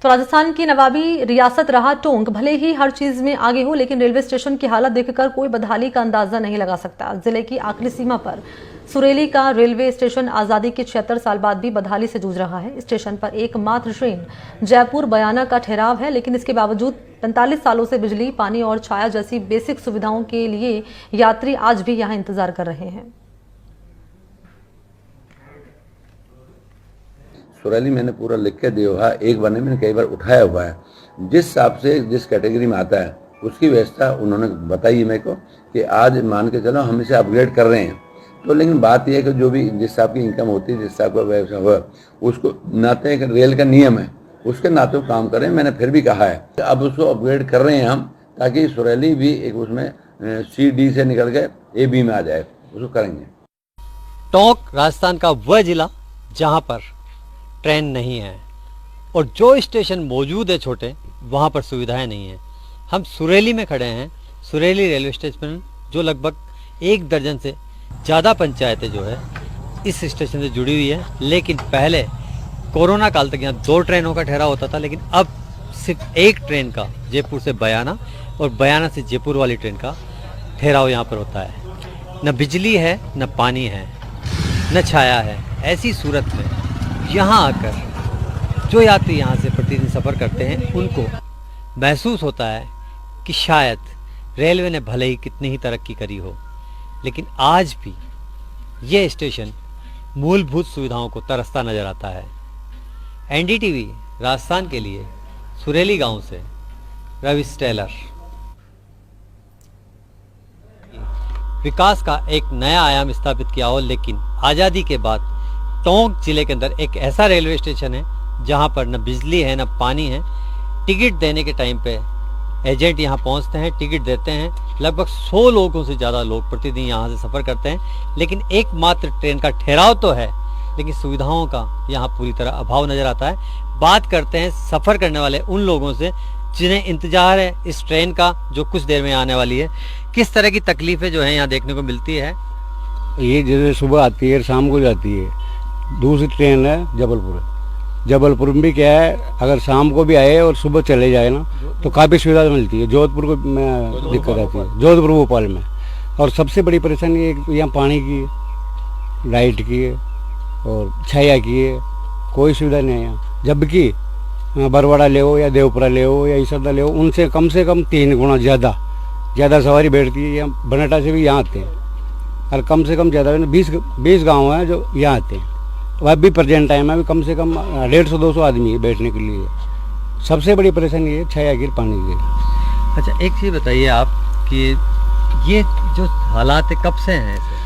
तो राजस्थान की नवाबी रियासत रहा टोंक भले ही हर चीज में आगे हो, लेकिन रेलवे स्टेशन की हालत देखकर कोई बदहाली का अंदाजा नहीं लगा सकता। जिले की आखिरी सीमा पर सुरेली का रेलवे स्टेशन आजादी के 76 साल बाद भी बदहाली से जूझ रहा है। स्टेशन पर एकमात्र ट्रेन जयपुर बयाना का ठहराव है, लेकिन इसके बावजूद 45 सालों से बिजली, पानी और छाया जैसी बेसिक सुविधाओं के लिए यात्री आज भी यहाँ इंतजार कर रहे हैं। सुरेली मैंने पूरा लिख के दिया हुआ है, एक बार नहीं मैंने कई बार उठाया हुआ है। जिस हिसाब से जिस कैटेगरी में आता है उसकी व्यवस्था उन्होंने बताई मेरे को कि आज मान के चलो हम इसे अपग्रेड कर रहे हैं। तो लेकिन बात यह है कि जो भी जिस हिसाब की इनकम होती है, जिस हिसाब का व्यवसाय हुआ, उसको नाते एक रेल का नियम है उसके नाते काम करें। मैंने फिर भी कहा है अब उसको अपग्रेड कर रहे हैं हम, ताकि सुरेली भी एक उसमें CD से निकल के AB में आ जाए, उसको करेंगे। टोंक राजस्थान का वह जिला जहां पर ट्रेन नहीं है और जो स्टेशन मौजूद है छोटे, वहाँ पर सुविधाएं नहीं हैं। हम सुरेली में खड़े हैं, सुरेली रेलवे स्टेशन जो लगभग 1 दर्जन से ज़्यादा पंचायतें जो है इस स्टेशन से जुड़ी हुई है। लेकिन पहले कोरोना काल तक यहाँ 2 ट्रेनों का ठहराव होता था, लेकिन अब सिर्फ 1 ट्रेन का जयपुर से बयाना और बयाना से जयपुर वाली ट्रेन का ठहराव यहाँ पर होता है। न बिजली है, न पानी है, न छाया है। ऐसी सूरत में यहाँ आकर जो यात्री यहाँ से प्रतिदिन सफ़र करते हैं उनको महसूस होता है कि शायद रेलवे ने भले ही कितनी ही तरक्की करी हो, लेकिन आज भी ये स्टेशन मूलभूत सुविधाओं को तरसता नजर आता है। NDTV राजस्थान के लिए सुरेली गांव से रवि स्टेलर। विकास का एक नया आयाम स्थापित किया हो, लेकिन आज़ादी के बाद टोंक जिले के अंदर एक ऐसा रेलवे स्टेशन है जहां पर न बिजली है, न पानी है। टिकट देने के टाइम पे एजेंट यहां पहुंचते हैं, टिकट देते हैं। लगभग 100 लोगों से ज़्यादा लोग प्रतिदिन यहां से सफ़र करते हैं, लेकिन एकमात्र ट्रेन का ठहराव तो है, लेकिन सुविधाओं का यहाँ पूरी तरह अभाव नज़र आता है। बात करते हैं सफ़र करने वाले उन लोगों से जिन्हें इंतज़ार है इस ट्रेन का जो कुछ देर में आने वाली है। किस तरह की तकलीफ़ें जो हैं यहाँ देखने को मिलती है। ये जैसे सुबह आती है, शाम को जाती है। दूसरी ट्रेन है जबलपुर में भी क्या है, अगर शाम को भी आए और सुबह चले जाए ना तो काफ़ी सुविधा मिलती है। जोधपुर को में दिक्कत आती है, जोधपुर भोपाल में। और सबसे बड़ी परेशानी यहाँ पानी की है, लाइट की है और छाया की है, कोई सुविधा नहीं है यहाँ। जबकि बरवाड़ा ले हो या देवपुरा ले हो या ईसरदा ले हो, उनसे कम 3 गुना ज़्यादा सवारी बैठती है। यहाँ बनटा से भी यहाँ आते हैं और कम से कम ज़्यादा 20 गाँव हैं जो यहाँ आते हैं। वह भी प्रेजेंट टाइम है, अभी कम से कम 150-200 आदमी है बैठने के लिए। सबसे बड़ी परेशानी है छाया गिर पानी की। अच्छा, एक चीज़ बताइए आप कि ये जो हालात है कब से हैं ऐसे?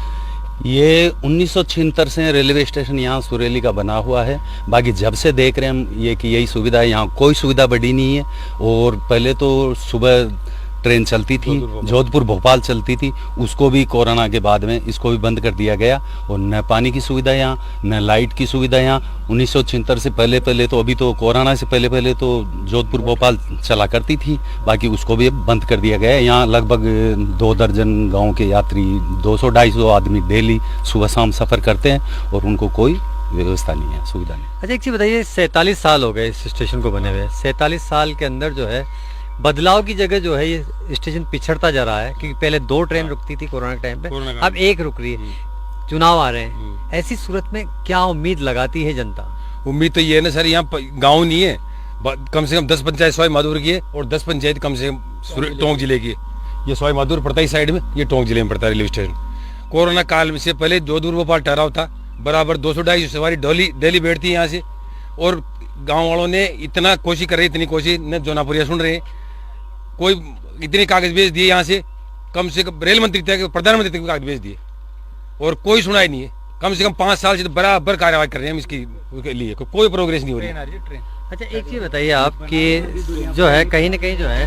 ये 1976 से रेलवे स्टेशन यहाँ सुरेली का बना हुआ है। बाकी जब से देख रहे हैं हम ये कि यही सुविधा है, यहाँ कोई सुविधा बढ़ी नहीं है। और पहले तो सुबह ट्रेन चलती थी, जोधपुर भोपाल चलती थी, उसको भी कोरोना के बाद में इसको भी बंद कर दिया गया। और न पानी की सुविधा यहाँ, न लाइट की सुविधा यहाँ। 1976 से पहले तो अभी तो कोरोना से पहले तो जोधपुर भोपाल चला करती थी, बाकी उसको भी बंद कर दिया गया है। यहाँ लगभग 2 दर्जन गाँव के यात्री 200-250 आदमी डेली सुबह शाम सफ़र करते हैं और उनको कोई व्यवस्था नहीं है, सुविधा नहीं। अच्छा, एक चीज़ बताइए, 47 साल हो गए इस स्टेशन को बने हुए। 47 साल के अंदर जो है बदलाव की जगह जो है ये स्टेशन पिछड़ता जा रहा है, क्योंकि पहले 2 ट्रेन रुकती थी कोरोना के टाइम पे, अब 1 रुक रही है। चुनाव आ रहे हैं, ऐसी सूरत में क्या उम्मीद लगाती है जनता? उम्मीद तो ये है ना सर, यहाँ गांव नहीं है, कम से कम 10 पंचायत सवाई माधोपुर की है और 10 पंचायत कम से कम टोंक जिले की है। ये सवाई माधोपुर पड़ता है साइड में, ये टोंक जिले में पड़ता है रेलवे स्टेशन। कोरोना काल से पहले जोधपुर भोपाल ठहराव था, बराबर 200-250 सवारी डेली बैठती है यहाँ से। और गाँव वालों ने इतना कोशिश कर रही, इतनी कोशिश न जोनापुरिया सुन रहे हैं। कोई इतने कागज भेज दिए यहाँ से, कम से कम रेल मंत्री तक, प्रधानमंत्री तक कागज भेज दिए और कोई सुनाई नहीं है। कम से कम 5 साल से तो बराबर कार्यवाही कर रहे हैं हम इसके लिए, कोई प्रोग्रेस नहीं हो रही है। अच्छा, एक चीज़ बताइए आप कि जो है कहीं ना कहीं जो है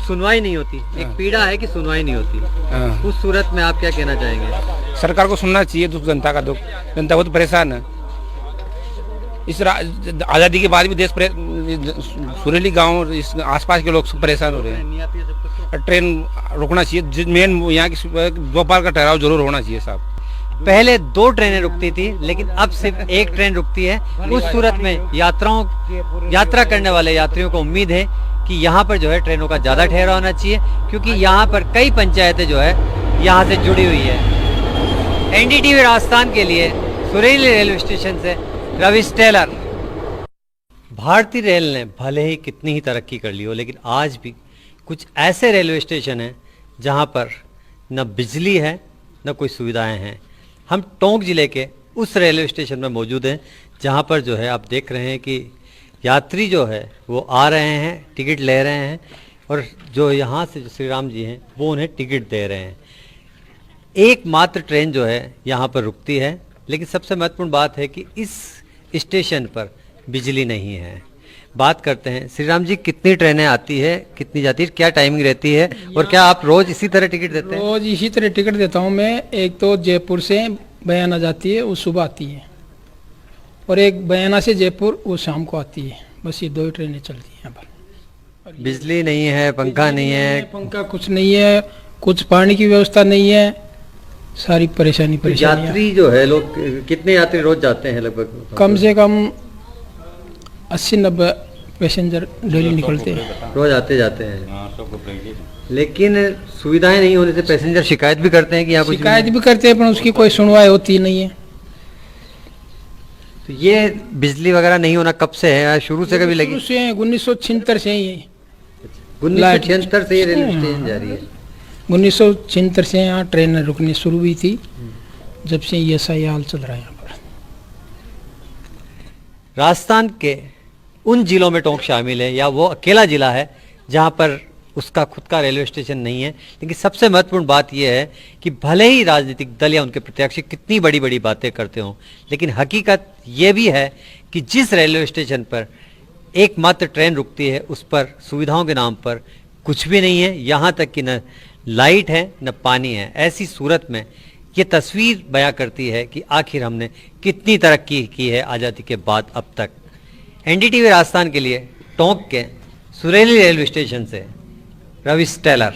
सुनवाई नहीं होती, एक पीड़ा है कि सुनवाई नहीं होती। उस सूरत में आप क्या कहना चाहेंगे? सरकार को सुनना चाहिए दुख, जनता का दुख। जनता बहुत परेशान है। इस आज़ादी के बाद भी देश सुरेली गांव इस आसपास के लोग परेशान हो रहे हैं। ट्रेन रुकना चाहिए, मेन यहाँ की भोपाल का ठहराव जरूर होना चाहिए साहब। पहले 2 ट्रेनें रुकती थी, लेकिन अब सिर्फ 1 ट्रेन रुकती है। उस सूरत में यात्रा करने वाले यात्रियों को उम्मीद है कि यहाँ पर जो है ट्रेनों का ज्यादा ठहराव होना चाहिए, क्योंकि यहाँ पर कई पंचायतें जो है यहाँ से जुड़ी हुई है। एनडीटीवी राजस्थान के लिए सुरेली रेलवे स्टेशन से रवि टेलर। भारतीय रेल ने भले ही कितनी ही तरक्की कर ली हो, लेकिन आज भी कुछ ऐसे रेलवे स्टेशन हैं जहाँ पर न बिजली है न कोई सुविधाएं हैं। हम टोंक जिले के उस रेलवे स्टेशन में मौजूद हैं जहाँ पर जो है आप देख रहे हैं कि यात्री जो है वो आ रहे हैं, टिकट ले रहे हैं, और जो यहाँ से जो श्री राम जी हैं वो उन्हें टिकट दे रहे हैं। एकमात्र ट्रेन जो है यहाँ पर रुकती है, लेकिन सबसे महत्वपूर्ण बात है कि इस स्टेशन पर बिजली नहीं है। बात करते हैं श्री राम जी, कितनी ट्रेनें आती है, कितनी जाती है, क्या टाइमिंग रहती है, और क्या आप रोज इसी तरह टिकट देते हैं? रोज इसी तरह टिकट देता हूँ मैं। एक तो जयपुर से बयाना जाती है, वो सुबह आती है, और एक बयाना से जयपुर वो शाम को आती है। बस ये 2 ही ट्रेनें चलती हैं यहाँ पर। बिजली नहीं है, पंखा नहीं है, पंखा कुछ नहीं है, कुछ पानी की व्यवस्था नहीं है, सारी परेशानी। यात्री जो है, लोग कितने यात्री रोज जाते हैं? लगभग कम से कम 80-90 पैसेंजर डेली निकलते हैं, रोज आते जाते हैं। लेकिन सुविधाएं नहीं होने से पैसेंजर शिकायत भी करते हैं कि यहाँ कुछ शिकायत भी करते हैं, पर उसकी कोई सुनवाई होती नहीं है। तो ये बिजली वगैरह नहीं होना कब से है? शुरू से कभी लगी? 1976 से ही है। 1976 से ये रेलवे स्टेशन जा रही है। 1976 से यहाँ ट्रेन रुकनी शुरू हुई थी, जब से ये सही हाल चल रहा है यहाँ पर। राजस्थान के उन जिलों में टोंक शामिल है, या वो अकेला जिला है जहाँ पर उसका खुद का रेलवे स्टेशन नहीं है। लेकिन सबसे महत्वपूर्ण बात यह है कि भले ही राजनीतिक दल या उनके प्रत्याशी कितनी बड़ी बड़ी बातें करते हों, लेकिन हकीकत ये भी है कि जिस रेलवे स्टेशन पर एकमात्र ट्रेन रुकती है उस पर सुविधाओं के नाम पर कुछ भी नहीं है। यहाँ तक कि न लाइट है न पानी है। ऐसी सूरत में ये तस्वीर बयां करती है कि आखिर हमने कितनी तरक्की की है आज़ादी के बाद अब तक। एनडीटीवी राजस्थान के लिए टोंक के सुरेली रेलवे स्टेशन से रवि टेलर।